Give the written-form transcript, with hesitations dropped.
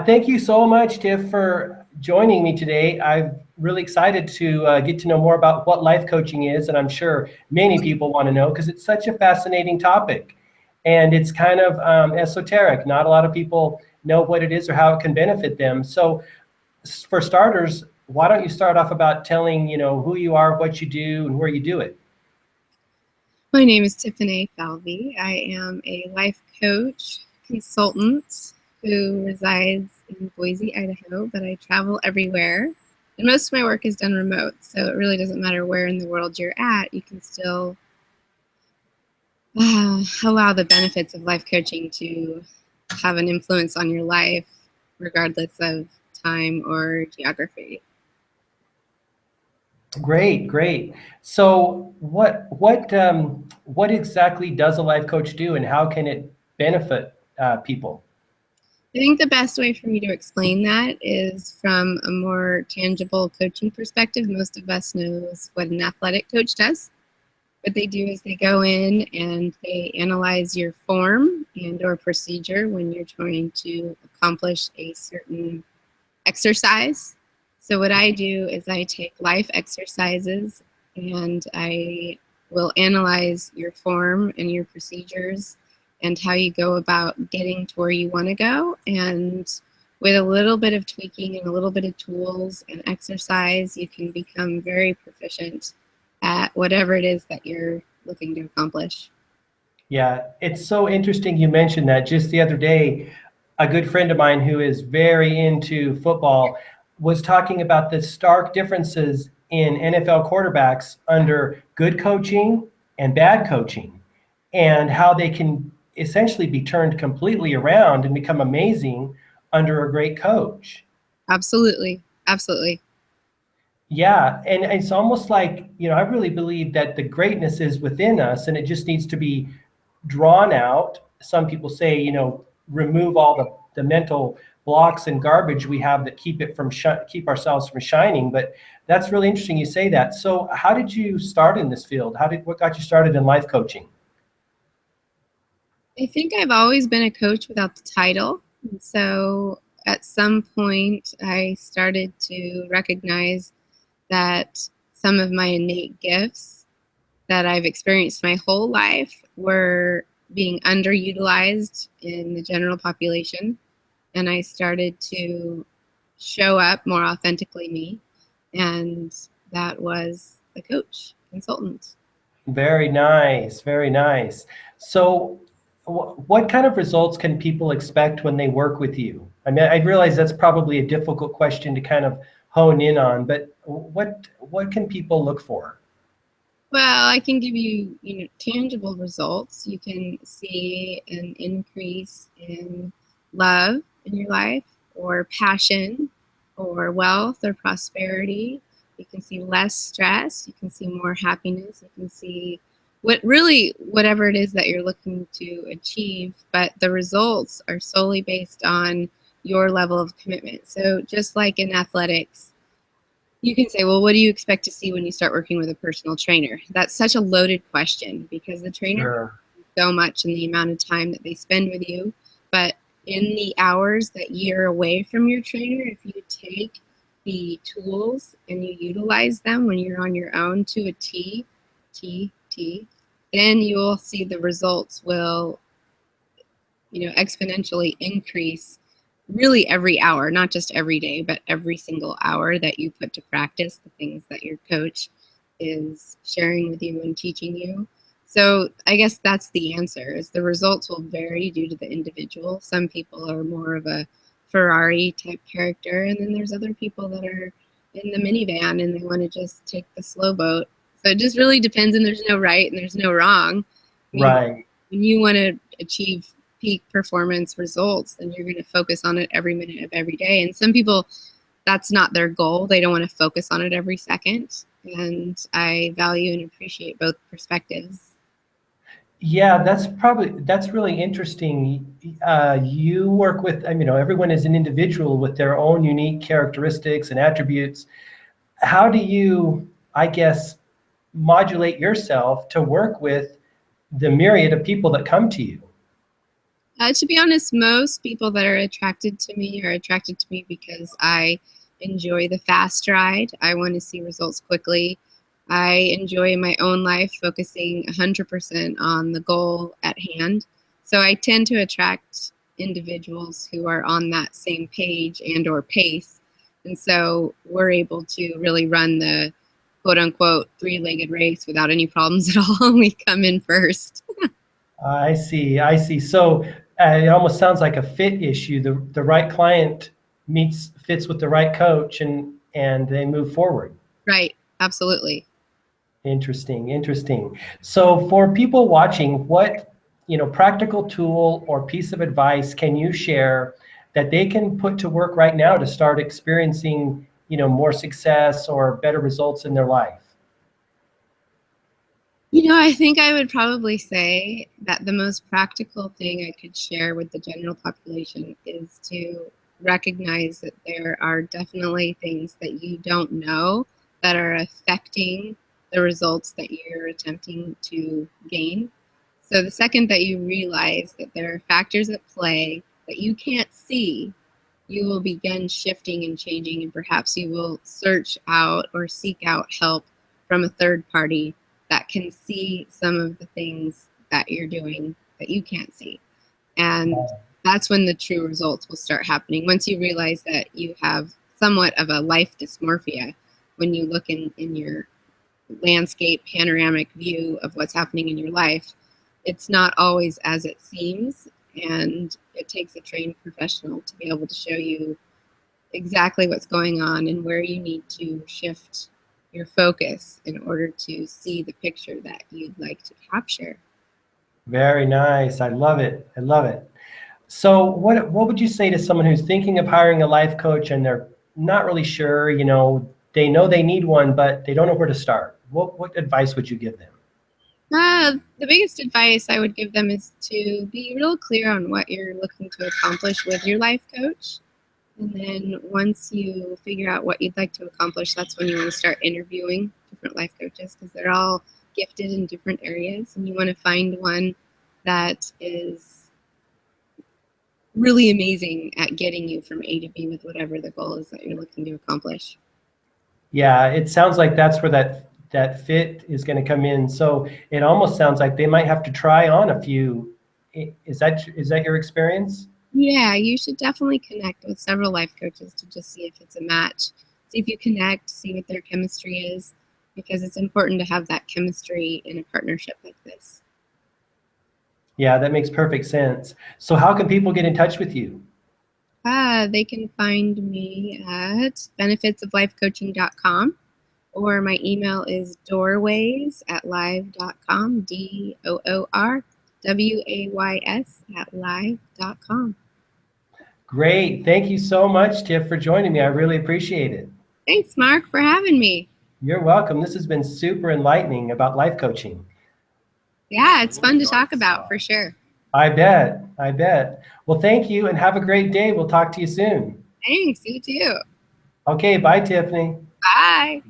Thank you so much, Tiff, for joining me today. I'm really excited to get to know more about what life coaching is, and I'm sure many people want to know because it's such a fascinating topic. And it's kind of esoteric. Not a lot of people know what it is or how it can benefit them. So, for starters, why don't you start off about telling, who you are, what you do, and where you do it? My name is Tiffane Falvey. I am a life coach consultant who resides in Boise, Idaho, but I travel everywhere. And most of my work is done remote, so it really doesn't matter where in the world you're at. You can still allow the benefits of life coaching to have an influence on your life, regardless of time or geography. Great, great. So, what exactly does a life coach do, and how can it benefit people? I think the best way for me to explain that is from a more tangible coaching perspective. Most of us knows what an athletic coach does. What they do is they go in and they analyze your form and or procedure when you're trying to accomplish a certain exercise. So what I do is I take life exercises and I will analyze your form and your procedures and how you go about getting to where you want to go. And with a little bit of tweaking and a little bit of tools and exercise, you can become very proficient at whatever it is that you're looking to accomplish. Yeah, it's so interesting you mentioned that. Just the other day, a good friend of mine who is very into football was talking about the stark differences in NFL quarterbacks under good coaching and bad coaching, and how they can essentially be turned completely around and become amazing under a great coach. Absolutely. Absolutely. Yeah, and it's almost like, I really believe that the greatness is within us and it just needs to be drawn out. Some people say, remove all the mental blocks and garbage we have that keep it from keep ourselves from shining. But that's really interesting you say that. So how did you start in this field? What got you started in life coaching? I think I've always been a coach without the title. And so at some point, I started to recognize that some of my innate gifts that I've experienced my whole life were being underutilized in the general population. And I started to show up more authentically me. And that was the coach consultant. Very nice, very nice. So, what kind of results can people expect when they work with you? I mean, I realize that's probably a difficult question to kind of hone in on, but what can people look for? Well, I can give you, tangible results. You can see an increase in love in your life, or passion, or wealth, or prosperity. You can see less stress. You can see more happiness. You can see whatever it is that you're looking to achieve. But the results are solely based on your level of commitment. So just like in athletics, you can say, well, what do you expect to see when you start working with a personal trainer? That's such a loaded question because the trainer Sure. so much in the amount of time that they spend with you. But in the hours that you're away from your trainer, if you take the tools and you utilize them when you're on your own to a T, then you will see the results will, exponentially increase really every hour, not just every day, but every single hour that you put to practice the things that your coach is sharing with you and teaching you. So I guess that's the answer, is the results will vary due to the individual. Some people are more of a Ferrari type character, and then there's other people that are in the minivan and they want to just take the slow boat. So it just really depends, and there's no right and there's no wrong. I mean, Right. when you want to achieve peak performance results, then you're going to focus on it every minute of every day. And some people, that's not their goal. They don't want to focus on it every second. And I value and appreciate both perspectives. Yeah, that's really interesting. You work with, everyone is an individual with their own unique characteristics and attributes. How do you, I guess, modulate yourself to work with the myriad of people that come to you? To be honest, most people that are attracted to me because I enjoy the fast ride. I want to see results quickly. I enjoy in my own life focusing 100% on the goal at hand. So I tend to attract individuals who are on that same page and or pace. And so we're able to really run the quote unquote three-legged race without any problems at all. We come in first. I see. I see. So it almost sounds like a fit issue. The right client fits with the right coach, and they move forward. Right. Absolutely. Interesting. Interesting. So for people watching, what practical tool or piece of advice can you share that they can put to work right now to start experiencing more success or better results in their life? I think I would probably say that the most practical thing I could share with the general population is to recognize that there are definitely things that you don't know that are affecting the results that you're attempting to gain. So the second that you realize that there are factors at play that you can't see, you will begin shifting and changing, and perhaps you will search out or seek out help from a third party that can see some of the things that you're doing that you can't see. And that's when the true results will start happening. Once you realize that you have somewhat of a life dysmorphia, when you look in your landscape panoramic view of what's happening in your life, it's not always as it seems. And it takes a trained professional to be able to show you exactly what's going on and where you need to shift your focus in order to see the picture that you'd like to capture. Very nice. I love it. I love it. So what would you say to someone who's thinking of hiring a life coach and they're not really sure, they know they need one, but they don't know where to start? What advice would you give them? The biggest advice I would give them is to be real clear on what you're looking to accomplish with your life coach. And then once you figure out what you'd like to accomplish, that's when you want to start interviewing different life coaches, because they're all gifted in different areas. And you want to find one that is really amazing at getting you from A to B with whatever the goal is that you're looking to accomplish. Yeah, it sounds like that's where that fit is going to come in. So it almost sounds like they might have to try on a few. Is that your experience? Yeah, you should definitely connect with several life coaches to just see if it's a match. See if you connect, see what their chemistry is, because it's important to have that chemistry in a partnership like this. Yeah, that makes perfect sense. So how can people get in touch with you? They can find me at benefitsoflifecoaching.com, or my email is doorways@live.com, DOORWAYS@live.com. Great. Thank you so much, Tiff, for joining me. I really appreciate it. Thanks, Mark, for having me. You're welcome. This has been super enlightening about life coaching. Yeah, it's fun to talk about for sure. I bet. I bet. Well, thank you and have a great day. We'll talk to you soon. Thanks, you too. Okay, bye, Tiffany. Bye.